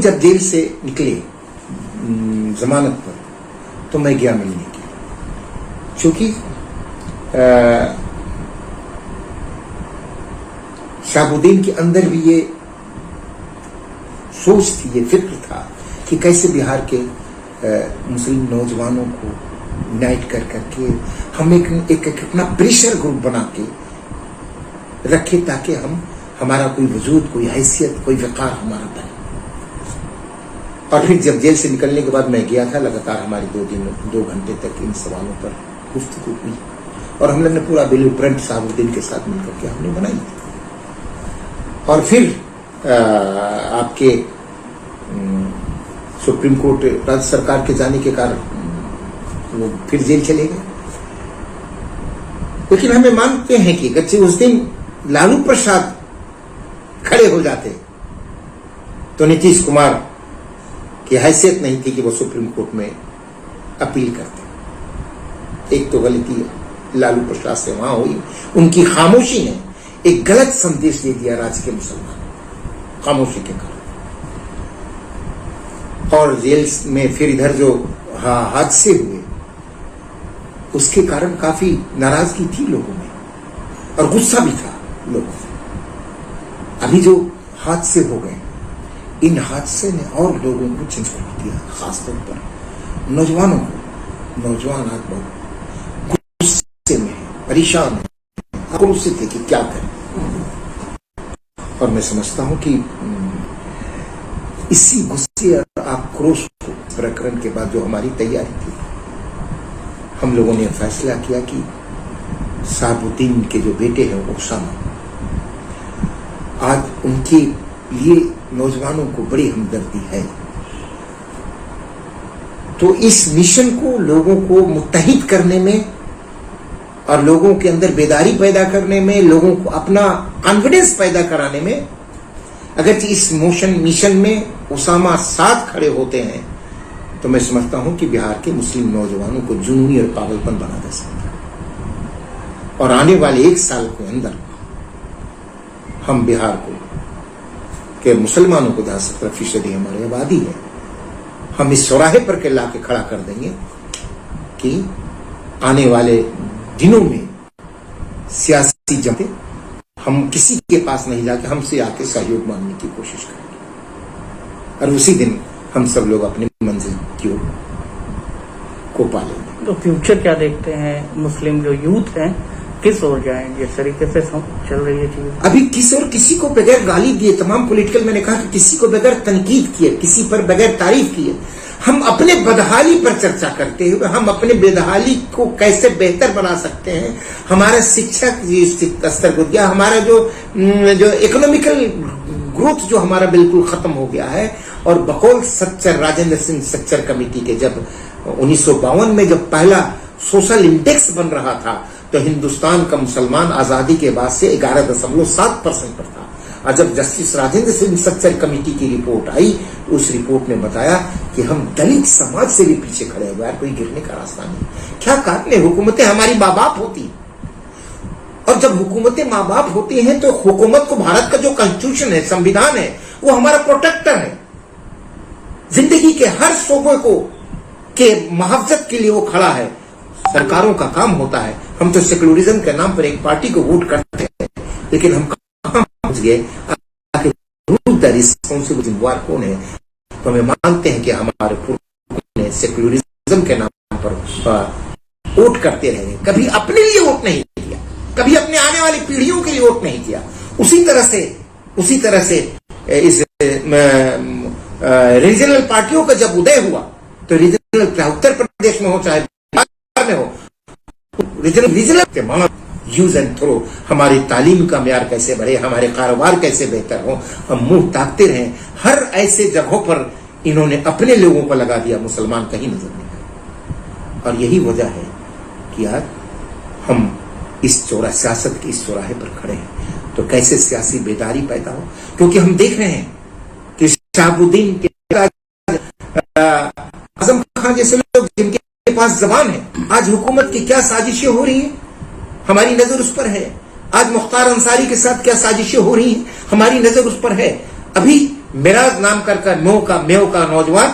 जब जेल से निकले जमानत पर, तो मैं गया मिलने के लिए, क्योंकि शहाबुद्दीन के अंदर भी ये सोच थी, ये फिक्र था कि कैसे बिहार के मुस्लिम नौजवानों को यूनाइट कर करके हम एक अपना प्रेशर ग्रुप बना के रखे, ताकि हम हमारा कोई वजूद, कोई हैसियत, कोई वक़ार हमारा बने। और फिर जब जेल से निकलने के बाद मैं गया था, लगातार हमारी 2 घंटे तक इन सवालों पर गुफ्तगू हुई और हम लोग ने पूरा ब्लू प्रिंट शहाबुद्दीन के साथ मिलकर के हमने बनाई थी। और फिर आपके सुप्रीम कोर्ट राज्य सरकार के जाने के कारण वो फिर जेल चले गए। लेकिन हमें मानते हैं कि अगर उस दिन लालू प्रसाद खड़े हो जाते तो नीतीश कुमार की हैसियत नहीं थी कि वो सुप्रीम कोर्ट में अपील करते। एक तो गलती लालू प्रसाद से वहां हुई, उनकी खामोशी ने एक गलत संदेश दे दिया राज्य के मुसलमानों, खामोशी के कारण। और जेल में फिर इधर जो हादसे हुए, उसके कारण काफी नाराजगी थी लोगों में और गुस्सा भी था लोगों में। अभी जो हादसे हो गए, इन हादसे ने और लोगों को झंझोड़ दिया, खासतौर पर नौजवानों को। नौजवान आज बहुत गुस्से में है, परेशान है, आक्रोशित है कि क्या करें। और मैं समझता हूं कि इसी गुस्से और आक्रोश को प्रकरण के बाद जो हमारी तैयारी थी, हम लोगों ने फैसला किया कि शहाबुद्दीन के जो बेटे हैं उसामा, आज उनके लिए नौजवानों को बड़ी हमदर्दी है, तो इस मिशन को लोगों को मुत्तहिद करने में और लोगों के अंदर बेदारी पैदा करने में, लोगों को अपना कॉन्फिडेंस पैदा कराने में, अगर इस मिशन में उसामा साथ खड़े होते हैं, तो मैं समझता हूं कि बिहार के मुस्लिम नौजवानों को जुनूनी और पागलपन बना दे सकता है। और आने वाले 1 साल के अंदर हम बिहार को के मुसलमानों को 70% हमारी आबादी है, हम इस चौराहे पर के लाके खड़ा कर देंगे कि आने वाले दिनों में सियासी जमातें हम किसी के पास नहीं जाके हमसे आके सहयोग मांगने की कोशिश करेंगे और उसी दिन हम सब लोग अपनी मंजिल की ओर को पालेंगे। तो फ्यूचर क्या देखते हैं? मुस्लिम जो यूथ हैं किस ओर जाएंगे? इस तरीके से चल रही है चीज अभी किस और किसी को बगैर गाली दिए, तमाम पॉलिटिकल, मैंने कहा कि किसी को बगैर तनकीद किए, किसी पर बगैर तारीफ किए, हम अपने बदहाली पर चर्चा करते हुए हम अपने बदहाली को कैसे बेहतर बना सकते हैं, हमारा शिक्षा स्तर को दिया, हमारा जो इकोनॉमिकल ग्रोथ जो हमारा बिल्कुल खत्म हो गया है। और बकौल सच्चर राजेंद्र सिंह सच्चर कमेटी के जब 1952 में जब पहला सोशल इंडेक्स बन रहा था, तो हिंदुस्तान का मुसलमान आजादी के बाद से 11.7% पर था। और जब जस्टिस राजेंद्र सिंह सच्चर कमेटी की रिपोर्ट आई, उस रिपोर्ट ने बताया कि हम दलित समाज से भी पीछे खड़े हुए, कोई गिरने का रास्ता नहीं। क्या काटने, हुकूमतें हमारी माँ बाप होती, और जब हुकूमतें माँ बाप होती हैं तो हुकूमत को भारत का जो कॉन्स्टिट्यूशन है, संविधान है, वो हमारा प्रोटेक्टर है। जिंदगी के हर शोबे को के मुहावजत के लिए वो खड़ा है। सरकारों का काम होता है, हम तो सेकुलरिज्म के नाम पर एक पार्टी को वोट करते हैं, लेकिन हम कहां पहुंच गए? रिस्पॉन्सिबल जिम्मेवार कौन है? तो हमें मानते हैं कि हमारे पूर्वजों ने सेकुलरिज्म के नाम पर वोट करते रहे, कभी अपने लिए वोट नहीं किया, कभी अपने आने वाली पीढ़ियों के लिए वोट नहीं किया। उसी तरह से इस रीजनल पार्टियों का जब उदय हुआ, तो रीजनल चाहे उत्तर प्रदेश में हो चाहे बिहार में हो, रीजनल के मान यूज एंड थ्रो, हमारी तालीम का म्यार कैसे बढ़े, हमारे कारोबार कैसे बेहतर हो, हम मुंह ताकते रहें। हर ऐसे जगहों पर इन्होंने अपने लोगों को लगा दिया, मुसलमान कहीं नजर नहीं आए। और यही वजह है कि आज हम इस सियासत के इस चौराहे पर खड़े हैं। तो कैसे सियासी बेदारी पैदा हो, क्योंकि हम देख रहे हैं कि शहाबुद्दीन के आजम खान जैसे लोग जिनके पास जबान है, आज हुकूमत की क्या साजिशें हो रही हैं, हमारी नजर उस पर है। आज मुख्तार अंसारी के साथ क्या साजिशें हो रही हैं, हमारी नजर उस पर है। अभी मेरा नाम कर मेव का नौजवान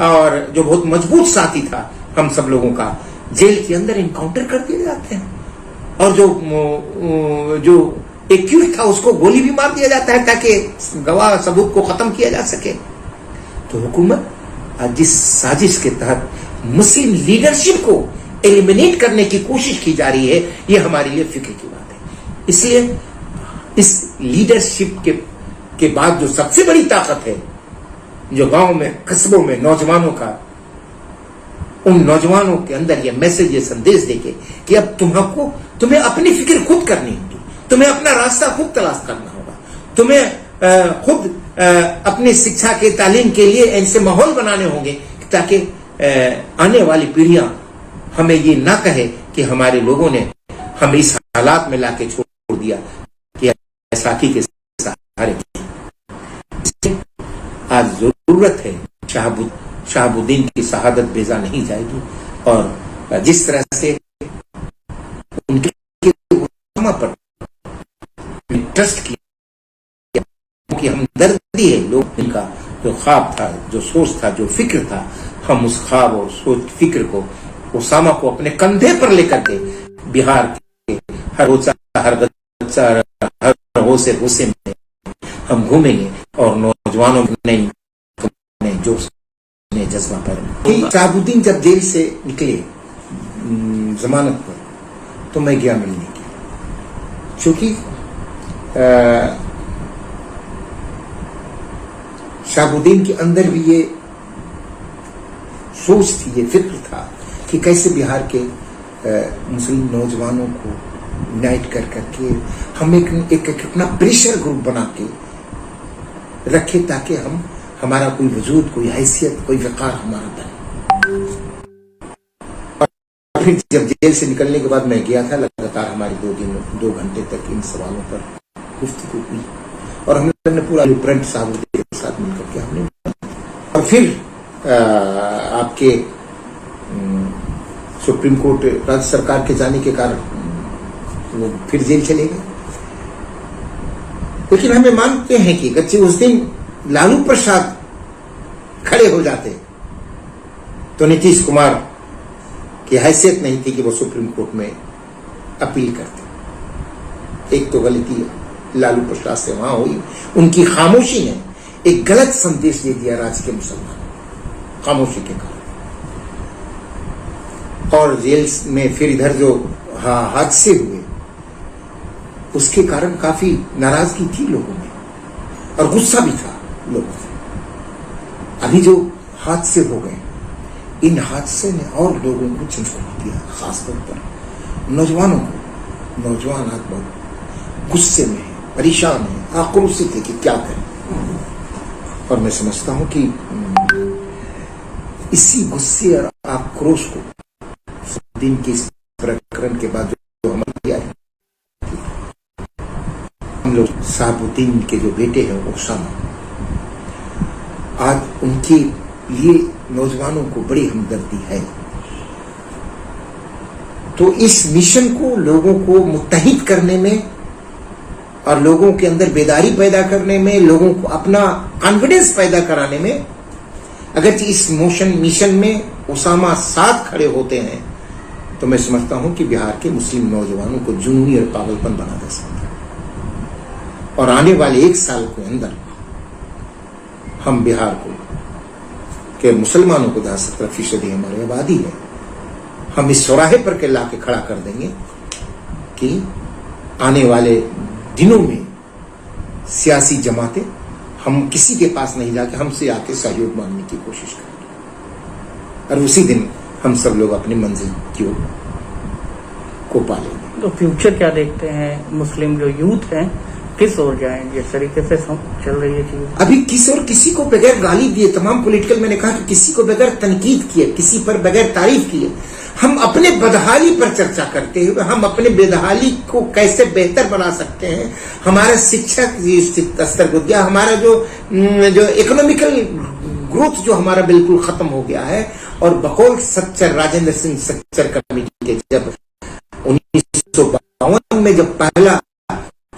और जो बहुत मजबूत साथी था हम सब लोगों का, जेल के अंदर इनकाउंटर कर दिए जाते हैं, और जो एक्यूज था उसको गोली भी मार दिया जाता है ताकि गवाह सबूत को खत्म किया जा सके। तो हुकूमत आज जिस साजिश के तहत मुस्लिम लीडरशिप को एलिमिनेट करने की कोशिश की जा रही है, ये हमारे लिए फिक्र की बात है। इसलिए इस लीडरशिप के बाद जो सबसे बड़ी ताकत है, जो गांव में कस्बों में नौजवानों का, उन नौजवानों के अंदर ये मैसेज, ये संदेश देके कि अब तुम्हें अपनी फिक्र खुद करनी होगी, तुम्हें अपना रास्ता खुद तलाश करना होगा, तुम्हें खुद अपनी शिक्षा के तालीम के लिए ऐसे माहौल बनाने होंगे ताकि आने वाली पीढ़ियां हमें ये ना कहे कि हमारे लोगों ने हमें इस हालात में लाके छोड़ दिया कि साथी के सहारे। आज जरूरत है शहाबुद्दीन की शहादत बेजा नहीं जाएगी, और जिस तरह से उनके पर ट्रस्ट किया कि हमदर्दी है, लोग इनका जो ख्वाब था, जो सोच था, जो फिक्र था, हम उस ख्वाब और सोच फिक्र को, उसामा को अपने कंधे पर लेकर के बिहार के हर होसे में हम घूमेंगे और नौजवानों ने जोश ने जज्बा पर। शहाबुद्दीन जब जेल से निकले जमानत पर, तो मैं गया मिलने के, क्योंकि शहाबुद्दीन के अंदर भी ये सोच थी, ये फिक्र था कि कैसे बिहार के मुस्लिम नौजवानों को यूनाइट कर करके हम एक अपना प्रेशर ग्रुप बना के रखे ताकि हमारा कोई वजूद, कोई हैसियत, कोई वक़ार हमारा बने। और फिर जब जेल से निकलने के बाद मैं गया था, लगातार हमारी 2 घंटे तक इन सवालों पर गुफ्तगू हुई, और हम लोगों ने पूरा ब्रंट साहब के साथ मिलकर के हमने, और फिर आपके सुप्रीम कोर्ट राज्य सरकार के जाने के कारण वो फिर जेल चले गए। लेकिन हमें मानते हैं कि अगर उस दिन लालू प्रसाद खड़े हो जाते तो नीतीश कुमार की हैसियत नहीं थी कि वो सुप्रीम कोर्ट में अपील करते। एक तो गलती लालू प्रसाद से वहां हुई, उनकी खामोशी ने एक गलत संदेश दे दिया राज्य के मुसलमानों, खामोशी के कारण। और जेल में फिर इधर जो हादसे हुए, उसके कारण काफी नाराजगी थी लोगों में, और गुस्सा भी था लोगों में। अभी जो हादसे हो गए, इन हादसे ने और लोगों को झंझोड़ दिया, खासतौर पर नौजवानों को। नौजवान आज बहुत गुस्से में है, परेशान है, आक्रोशित है कि क्या करें। और मैं समझता हूं कि इसी गुस्से और आक्रोश को दिन के इस प्रकरण के बाद जो हमारी हम लोग शहाबुद्दीन के जो बेटे हैं उसामा, आज उनके लिए नौजवानों को बड़ी हमदर्दी है। तो इस मिशन को लोगों को मुत्तहिद करने में और लोगों के अंदर बेदारी पैदा करने में, लोगों को अपना कॉन्फिडेंस पैदा कराने में, अगर इस मिशन में उसामा साथ खड़े होते हैं तो मैं समझता हूं कि बिहार के मुस्लिम नौजवानों को जुनूनी और पागलपन बना दे सकता है। और आने वाले 1 साल के अंदर हम बिहार को के मुसलमानों को 17% हमारी आबादी है, हम इस चौराहे पर के लाके खड़ा कर देंगे कि आने वाले दिनों में सियासी जमातें हम किसी के पास नहीं जाके हमसे आके सहयोग मांगने की कोशिश करें, और उसी दिन हम सब लोग अपनी मंजिल की ओर को पालेंगे। तो फ्यूचर क्या देखते हैं, मुस्लिम जो यूथ हैं किस ओर जाएं जिस तरीके से चल रही है चीज? अभी किस और किसी को बगैर गाली दिए, तमाम पॉलिटिकल, मैंने कहा कि किसी को बगैर तनकीद किए, किसी पर बगैर तारीफ किए, हम अपने बदहाली पर चर्चा करते हुए हम अपने बदहाली को कैसे बेहतर बना सकते हैं, हमारा शिक्षा स्तर को दिया, हमारा जो इकोनॉमिकल ग्रोथ जो हमारा बिल्कुल खत्म हो गया है। और बकौल सच्चर राजेंद्र सिंह सच्चर कमेटी के जब 1952 में जब पहला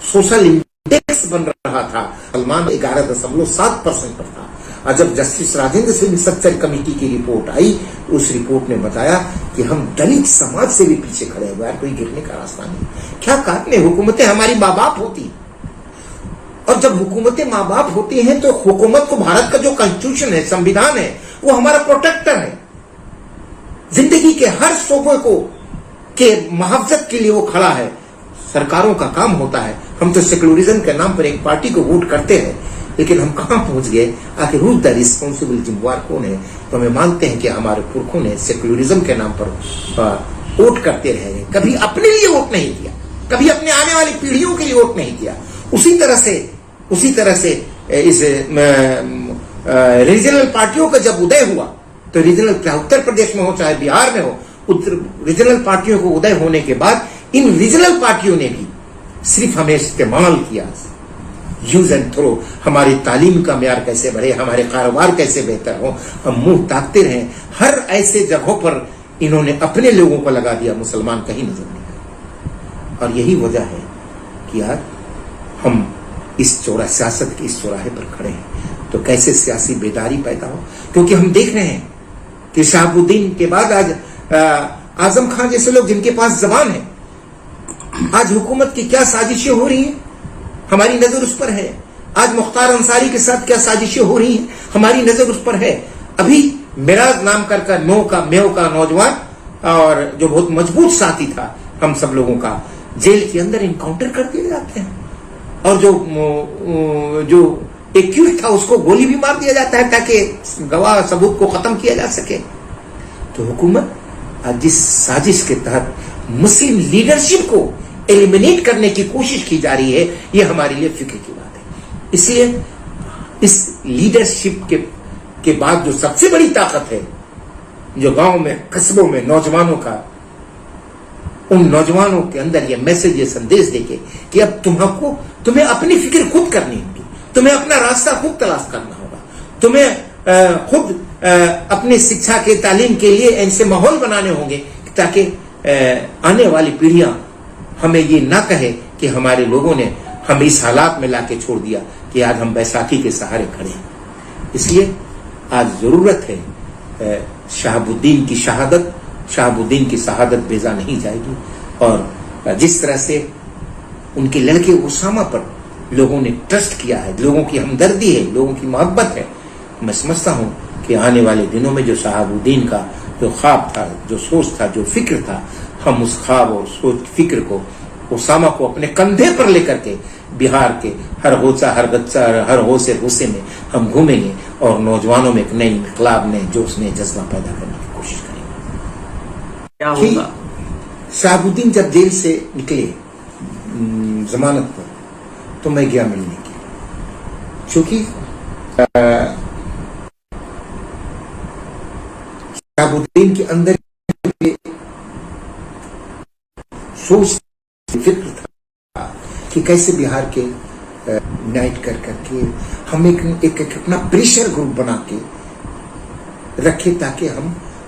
सोशल इंडेक्स बन रहा था, सलमान 11.7% पर था। और जब जस्टिस राजेंद्र सिंह सच्चर कमेटी की रिपोर्ट आई, उस रिपोर्ट ने बताया कि हम दलित समाज से भी पीछे खड़े हुए हैं, कोई गिरने का रास्ता नहीं। क्या कारण है? हुकूमतें हमारी माँ बाप होती, और जब हुकूमतें माँ बाप होती हैं तो हुकूमत को भारत का जो कॉन्स्टिट्यूशन है, संविधान है, वो हमारा प्रोटेक्टर है। जिंदगी के हर शोबे को के मुआवजत के लिए वो खड़ा है। सरकारों का काम होता है। हम तो सेक्युलरिज्म के नाम पर एक पार्टी को वोट करते हैं, लेकिन हम कहां पहुंच गए? आखिर हुज द रिस्पॉन्सिबल जिम्मेवार कौन है? तो हमें मानते हैं कि हमारे पुरखों ने सेक्युलरिज्म के नाम पर वोट करते रहे, कभी अपने लिए वोट नहीं किया, कभी अपने आने वाली पीढ़ियों के लिए वोट नहीं किया। उसी तरह से इस रीजनल पार्टियों का जब उदय हुआ, तो रीजनल उत्तर प्रदेश में हो चाहे बिहार में हो, रीजनल पार्टियों को उदय होने के बाद इन रीजनल पार्टियों ने भी सिर्फ हमें इस्तेमाल किया, यूज एंड थ्रो। हमारी तालीम का म्यार कैसे बढ़े, हमारे कारोबार कैसे बेहतर हो, हम मुंह ताकते रहे। हर ऐसे जगहों पर इन्होंने अपने लोगों को लगा दिया, मुसलमान कहीं नजर नहीं आए। और यही वजह है कि यार हम इस सियासत के इस चौराहे पर खड़े हैं। तो कैसे सियासी बेदारी पैदा हो? क्योंकि हम देख रहे हैं कि शहाबुद्दीन के बाद आज आजम खान जैसे लोग जिनके पास जबान है, आज हुकूमत की क्या साजिशें हो रही हैं, हमारी नजर उस पर है। आज मुख्तार अंसारी के साथ क्या साजिशें हो रही हैं, हमारी नजर उस पर है। अभी मिराज नाम कर मेव का नौजवान, और जो बहुत मजबूत साथी था हम सब लोगों का, जेल के अंदर इनकाउंटर कर दिए जाते हैं, और जो एक्यूज था उसको गोली भी मार दिया जाता है ताकि गवाह सबूत को खत्म किया जा सके। तो हुकूमत आज जिस साजिश के तहत मुस्लिम लीडरशिप को एलिमिनेट करने की कोशिश की जा रही है, यह हमारे लिए फिक्र की बात है। इसलिए इस लीडरशिप के बाद जो सबसे बड़ी ताकत है, जो गांव में कस्बों में नौजवानों का, उन नौजवानों के अंदर यह मैसेज, ये संदेश देके कि अब तुम्हें अपनी फिक्र खुद करनी होगी, तुम्हें अपना रास्ता खुद तलाश करना होगा, तुम्हें खुद अपनी शिक्षा के तालीम के लिए ऐसे माहौल बनाने होंगे ताकि आने वाली पीढ़ियां हमें ये ना कहे कि हमारे लोगों ने हमें इस हालात में लाके छोड़ दिया कि आज हम बैसाखी के सहारे खड़े हैं। इसलिए आज जरूरत है शहाबुद्दीन की शहादत बेजा नहीं जाएगी। और जिस तरह से उनके लड़के उसामा पर लोगों ने ट्रस्ट किया है, लोगों की हमदर्दी है, लोगों की मोहब्बत है, मैं समझता हूं कि आने वाले दिनों में जो शहाबुद्दीन का जो ख्वाब था, जो सोच था, जो फिक्र था, हम उस ख्वाब और सोच फिक्र को, उसामा को अपने कंधे पर लेकर के बिहार के हर गोचा, हर गच्चा, हर होसे होसे में हम घूमेंगे और नौजवानों में एक नई इनकलाब, नए जोश, नए जज्बा पैदा करने की कोशिश करेंगे। क्या होगा? शहाबुद्दीन जब जेल से निकले जमानत पर, तो मैं गया मिलने के लिए, क्योंकि शहाबुद्दीन के अंदर सोच फिक्र था कि कैसे बिहार के यूनाइट करके हम एक अपना प्रेशर ग्रुप बना के रखे ताकि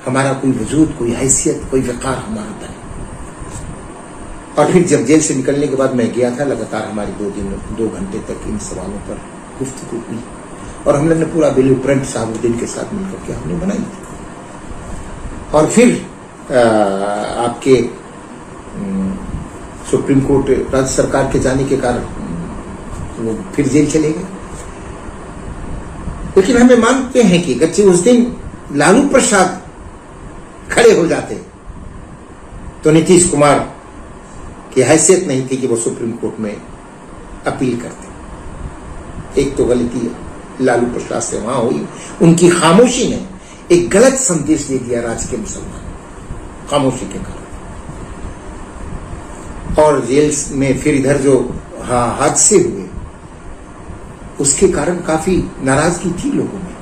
हमारा कोई वजूद, कोई हैसियत, कोई वकार हमारा बने। और फिर जब जेल से निकलने के बाद मैं गया था, लगातार हमारी 2 घंटे तक इन सवालों पर गुफ्तगू हुई और हम लोग ने पूरा ब्लू प्रिंट शहाबुद्दीन के साथ मिलकर के हमने बनाई। और फिर आपके सुप्रीम कोर्ट राज्य सरकार के जाने के कारण वो फिर जेल चले गए। लेकिन हमें मानते हैं कि अगर उस दिन लालू प्रसाद खड़े हो जाते तो नीतीश कुमार की हैसियत नहीं थी कि वो सुप्रीम कोर्ट में अपील करते। एक तो गलती लालू प्रसाद से वहां हुई, उनकी खामोशी ने एक गलत संदेश दे दिया राज्य के मुसलमान, खामोशी के कारण। और जेल में फिर इधर जो हादसे हुए, उसके कारण काफी नाराजगी थी लोगों में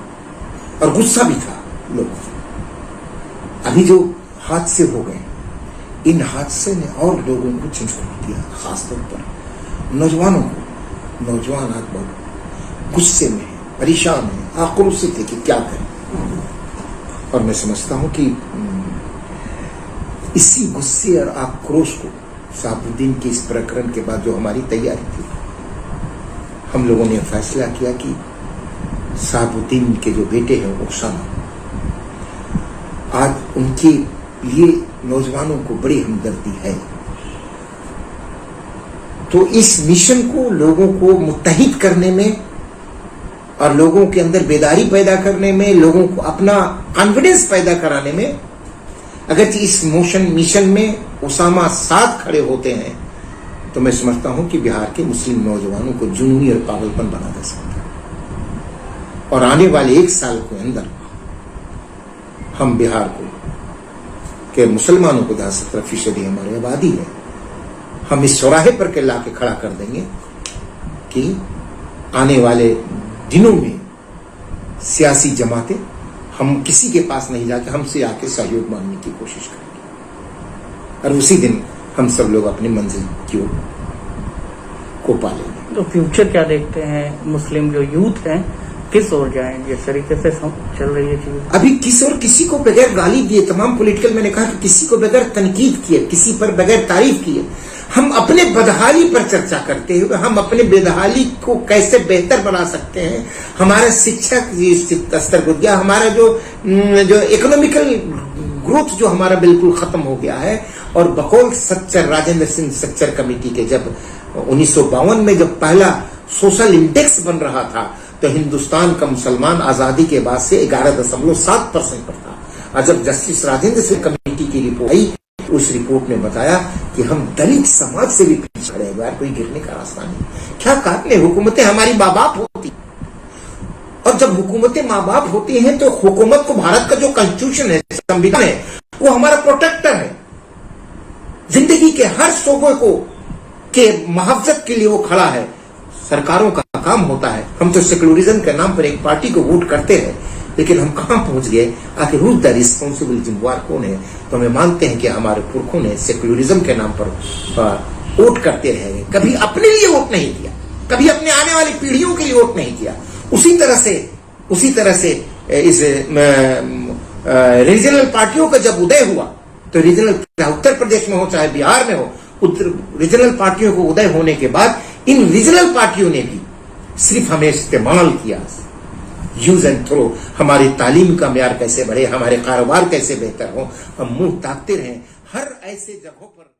और गुस्सा भी था लोगों में। अभी जो हादसे हो गए, इन हादसे ने और लोगों को झंझोड़ दिया, खासतौर पर नौजवानों को। नौजवान आज बहुत गुस्से में है, परेशान है, आक्रोशित है कि क्या करें। और मैं समझता हूं कि इसी गुस्से और आक्रोश को शहाबुद्दीन के इस प्रकरण के बाद जो हमारी तैयारी थी, हम लोगों ने फैसला किया कि शहाबुद्दीन के जो बेटे हैं उसामा, आज उनके लिए नौजवानों को बड़ी हमदर्दी है। तो इस मिशन को लोगों को मुत्तहिद करने में और लोगों के अंदर बेदारी पैदा करने में, लोगों को अपना कॉन्फिडेंस पैदा कराने में, अगर इस मिशन में उसामा साथ खड़े होते हैं तो मैं समझता हूं कि बिहार के मुस्लिम नौजवानों को जुनूनी और पागलपन बना दे सकता है। और आने वाले 1 साल के अंदर हम बिहार को के मुसलमानों को 70% हमारी आबादी है, हम इस चौराहे पर के लाके खड़ा कर देंगे कि आने वाले दिनों में सियासी जमातें हम किसी के पास नहीं जाके हमसे आके सहयोग मांगने की कोशिश करेंगे और उसी दिन हम सब लोग अपनी मंजिल की ओर को पालेंगे। तो फ्यूचर क्या देखते हैं, मुस्लिम जो यूथ है किस ओर जाएं जिस तरीके से चल रही है चीज? अभी किस और किसी को बगैर गाली दिए, तमाम पॉलिटिकल, मैंने कहा कि किसी को बगैर तनकीद किए, किसी पर बगैर तारीफ किए, हम अपने बदहाली पर चर्चा करते हुए हम अपने बदहाली को कैसे बेहतर बना सकते हैं, हमारा शिक्षा स्तर को दिया, हमारा जो इकोनॉमिकल ग्रोथ जो हमारा बिल्कुल खत्म हो गया है। और बकौल सच्चर राजेंद्र सिंह सच्चर कमेटी के जब 1952 में जब पहला सोशल इंडेक्स बन रहा था तो हिंदुस्तान का मुसलमान आजादी के बाद से 11.7% पर था। और जब जस्टिस राजेंद्र सिंह कमेटी की रिपोर्ट आई, उस रिपोर्ट ने बताया कि हम दलित समाज से भी पीछे रहे, यार कोई गिरने का रास्ता नहीं। क्या कारण है? हुकूमतें हमारी माँ बाप होती, और जब हुकूमतें माँ बाप होती हैं तो हुकूमत को भारत का जो कॉन्स्टिट्यूशन है, संविधान है, वो हमारा प्रोटेक्टर है। जिंदगी के हर शोबे को के मुहावजत के लिए वो खड़ा है। सरकारों का काम होता है, हम तो सेक्युलरिज्म के नाम पर एक पार्टी को वोट करते हैं, लेकिन हम कहां पहुंच गए? आखिर हुज द रिस्पॉन्सिबल जिम्मेवार कौन है? तो हमें मानते हैं कि हमारे पुरखों ने सेक्युलरिज्म के नाम पर वोट करते रहे, कभी अपने लिए वोट नहीं किया, कभी अपने आने वाली पीढ़ियों के लिए वोट नहीं किया। उसी तरह से इस रीजनल पार्टियों का जब उदय हुआ तो रीजनल, उत्तर प्रदेश में हो चाहे बिहार में हो, रीजनल पार्टियों को उदय होने के बाद इन रीजनल पार्टियों ने भी सिर्फ हमें इस्तेमाल किया, यूज एंड थ्रो। हमारी तालीम का म्यार कैसे बढ़े, हमारे कारोबार कैसे बेहतर हो, हम मुंह ताकते रहे हर ऐसे जगहों पर।